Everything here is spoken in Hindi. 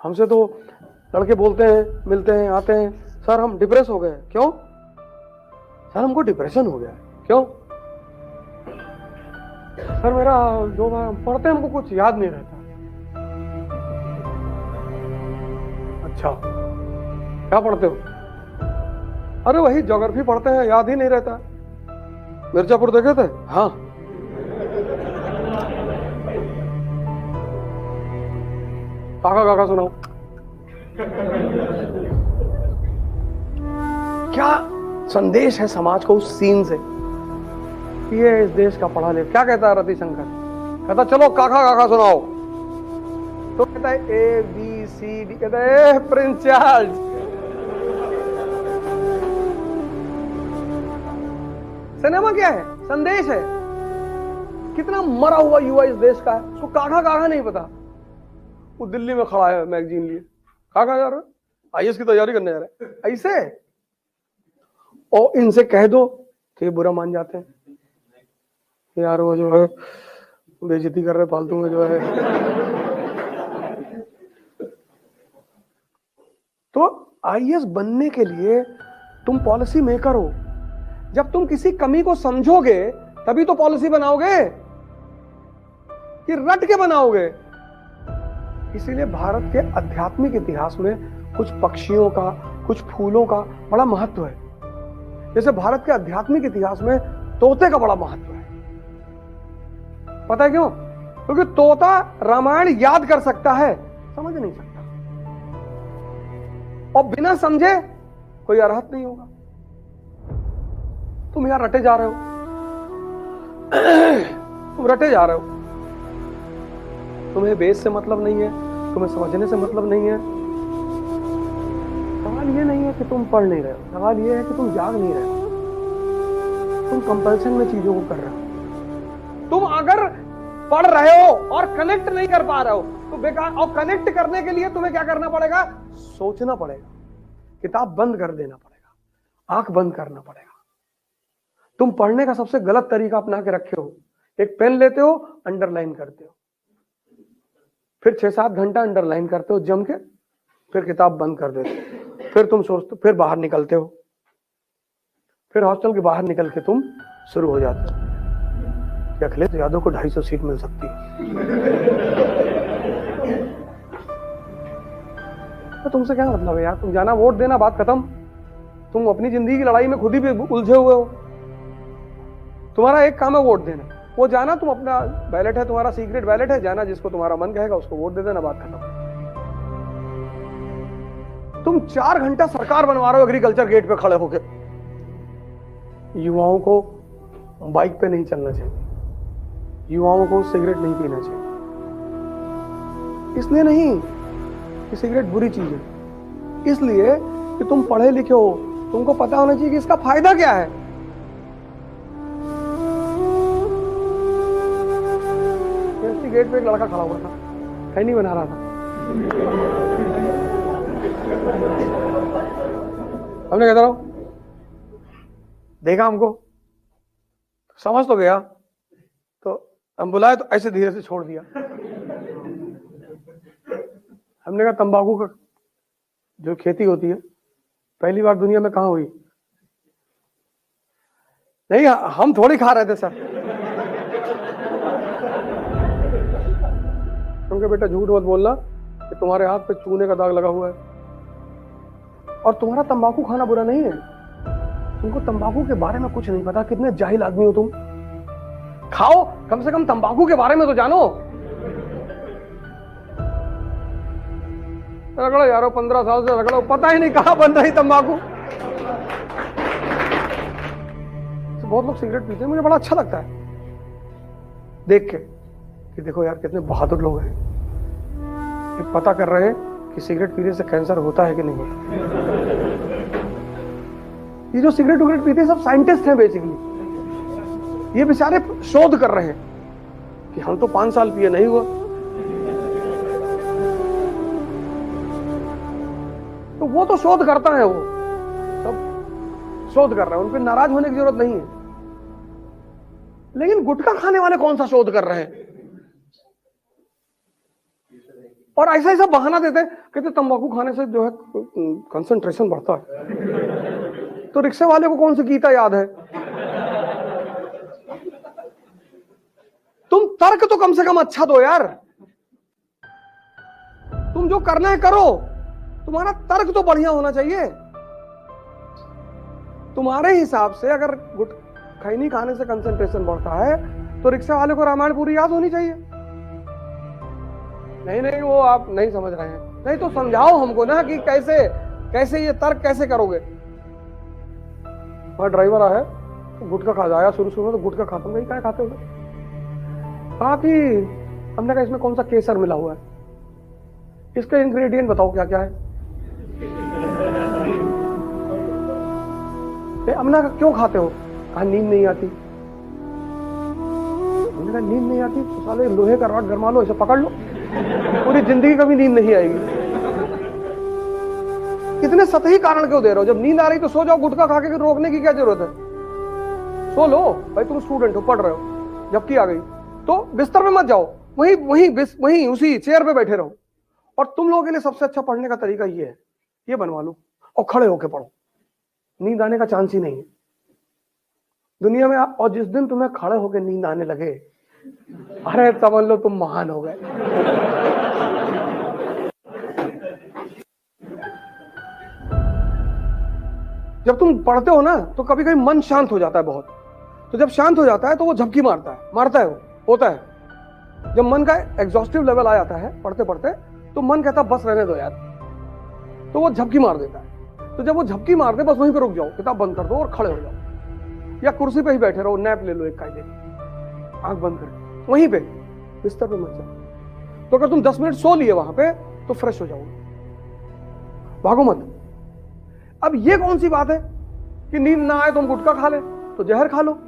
हमसे तो लड़के बोलते हैं, मिलते हैं, आते हैं, सर हम डिप्रेस हो गए। क्यों सर? हमको डिप्रेशन हो गया। क्यों सर? मेरा जो पढ़ते हैं हमको कुछ याद नहीं रहता। अच्छा क्या पढ़ते हो? अरे वही ज्योग्राफी पढ़ते हैं, याद ही नहीं रहता। मिर्जापुर देखे थे? हाँ। काका काका सुनाओ। क्या संदेश है समाज को उस सीन से? ये इस देश का पढ़ा लिखा। क्या कहता है रतिशंकर? कहता चलो काका काका सुनाओ। तो कहता है ABCD। कहता है प्रिंस चार्ल्स। सिनेमा क्या है? संदेश है। कितना मरा हुआ युवा इस देश का है, उसको काका काका नहीं पता। वो दिल्ली में खड़ा है मैगजीन लिए, काका जा रहा है, IAS की तैयारी करने जा रहा है, ऐसे। और इनसे कह दो तो ये बुरा मान जाते हैं, यार वो जो है बेइज्जती कर रहे फालतू में जो है। तो IAS बनने के लिए तुम पॉलिसी मेकर हो। जब तुम किसी कमी को समझोगे तभी तो पॉलिसी बनाओगे, कि रट के बनाओगे। इसीलिए भारत के आध्यात्मिक इतिहास में कुछ पक्षियों का, कुछ फूलों का बड़ा महत्व है। जैसे भारत के आध्यात्मिक इतिहास में तोते का बड़ा महत्व है। पता है क्यों? क्योंकि तोता रामायण याद कर सकता है, समझ नहीं सकता, और बिना समझे कोई अरहत नहीं होगा। तुम यहां रटे जा रहे हो, तुम रटे जा रहे हो। तुम्हें बेस से मतलब नहीं है, तुम्हें समझने से मतलब नहीं है। सवाल ये नहीं है कि तुम पढ़ नहीं रहे हो, सवाल ये है कि तुम जाग नहीं रहे हो। तुम कंपल्सन में चीजों को कर रहे हो। तुम अगर पढ़ रहे हो और कनेक्ट नहीं कर पा रहे हो तो बेकार। और कनेक्ट करने के लिए तुम्हें क्या करना पड़ेगा? सोचना पड़ेगा, किताब बंद कर देना पड़ेगा, आंख बंद करना पड़ेगा। तुम पढ़ने का सबसे गलत तरीका अपना के रखे हो। एक पेन लेते हो, अंडरलाइन करते हो, फिर 6-7 घंटा अंडरलाइन करते हो जम के, फिर किताब बंद कर देते हो, फिर तुम सोचते, फिर बाहर निकलते हो, फिर हॉस्टल के बाहर निकल के तुम शुरू हो जाते हो कि अखिलेश यादव को 250 सीट मिल सकती है। तो तुमसे क्या मतलब है यार? तुम जाना वोट देना, बात खत्म। तुम अपनी जिंदगी की लड़ाई में खुद ही उलझे हुए हो। तुम्हारा एक काम है वोट देना, वो जाना, तुम अपना बैलेट है, तुम्हारा सीक्रेट बैलेट है, जाना, जिसको तुम्हारा मन कहेगा उसको वोट दे देना, बात खत्म। तुम 4 घंटा सरकार बनवा रहे हो एग्रीकल्चर गेट पे खड़े होके। युवाओं को बाइक पे नहीं चलना चाहिए, युवाओं को सिगरेट नहीं पीना चाहिए। इसलिए नहीं कि सिगरेट बुरी चीज है, इसलिए कि तुम पढ़े लिखे हो, तुमको पता होना चाहिए कि इसका फायदा क्या है। गेट पे एक लड़का खड़ा हुआ था, खैनी बना रहा था। हमने कहता रहा, देखा हमको, समझ तो गया, तो हम बुलाए तो ऐसे धीरे से छोड़ दिया। हमने कहा तंबाकू का जो खेती होती है पहली बार दुनिया में कहाँ हुई? नहीं, हम थोड़ी खा रहे थे सर। क्योंकि बेटा झूठ मत बोलना कि तुम्हारे हाथ पे चूने का दाग लगा हुआ है। और तुम्हारा तंबाकू खाना बुरा नहीं है, तुमको तंबाकू के बारे में कुछ नहीं पता। कितने जाहिल आदमी हो तुम। खाओ, कम से कम तंबाकू के बारे में तो जानो। रगड़ो यारो, 15 साल से रगड़ो, पता ही नहीं कहां बन रही तंबाकू। तो बहुत लोग सिगरेट पीते हैं, मुझे बड़ा अच्छा लगता है देख के कि देखो यार कितने बहादुर लोग हैं, ये पता कर रहे हैं कि सिगरेट पीने से कैंसर होता है कि नहीं होता। ये जो सिगरेट उगरेट पीते हैं सब साइंटिस्ट हैं बेसिकली। ये बेचारे शोध कर रहे हैं कि हम तो 5 साल पिए, नहीं हुआ। तो वो तो शोध करता है, वो सब शोध कर रहे हैं, उन पर नाराज होने की जरूरत नहीं है। लेकिन गुटखा खाने वाले कौन सा शोध कर रहे हैं? और ऐसा ऐसा बहाना देते, कहते तंबाकू खाने से जो है कंसंट्रेशन बढ़ता है। तो रिक्शे वाले को कौन सी गीता याद है? तुम तर्क तो कम से कम अच्छा दो यार। तुम जो करना है करो, तुम्हारा तर्क तो बढ़िया होना चाहिए। तुम्हारे हिसाब से अगर खैनी खाने से कंसंट्रेशन बढ़ता है तो रिक्शा वाले को रामायण पूरी याद होनी चाहिए। नहीं नहीं, वो आप नहीं समझ रहे हैं। नहीं तो समझाओ हमको ना कि कैसे कैसे ये तर्क कैसे करोगे। वहां ड्राइवर आया तो गुटखा खा जाया, शुरू शुरू में तो गुटखा खाता हूँ, क्या खाते हो? कहा कि हमने कहा इसमें कौन सा केसर मिला हुआ है, इसका इंग्रेडिएंट बताओ क्या क्या है। हमने कहा क्यों खाते हो? कहा नींद नहीं आती। हमने कहा नींद नहीं आती तो साले लोहे का रॉड गरमा लो, इसे पकड़ लो, पूरी जिंदगी कभी नींद नहीं आएगी। इतने सतही कारण क्यों दे रहे हो? जब नींद आ रही तो सो जाओ, गुटखा खा के रोकने की क्या जरूरत है? सो लो भाई, तुम स्टूडेंट हो, पढ़ रहे हो, झपकी आ गई तो बिस्तर पे मत जाओ, वहीं वहीं वहीं उसी चेयर पे बैठे रहो। और तुम लोगों के लिए सबसे अच्छा पढ़ने का तरीका ये है, ये बनवा लो और खड़े होके पढ़ो, नींद आने का चांस ही नहीं है दुनिया में। और जिस दिन तुम्हें खड़े होके नींद आने लगे, अरे समझ लो तुम महान हो गए। जब तुम पढ़ते हो ना तो कभी कभी मन शांत हो जाता है बहुत, तो जब शांत हो जाता है तो वो झपकी मारता है वो होता है। जब मन का एग्जॉस्टिव लेवल आ जाता है पढ़ते पढ़ते, तो मन कहता है बस रहने दो यार, तो वो झपकी मार देता है। तो जब वो झपकी मार दे, बस वहीं पे रुक जाओ, किताब बंद कर दो और खड़े हो जाओ, या कुर्सी पे ही बैठे रहो, नैप ले लो एक कायदे, आंख बंद कर वहीं पे, बिस्तर पे मत जाओ। तो अगर तुम 10 मिनट सो लिए वहां पे तो फ्रेश हो जाओगे, भागो मत। अब ये कौन सी बात है कि नींद ना आए तो हम गुटखा खा ले, तो जहर खा लो।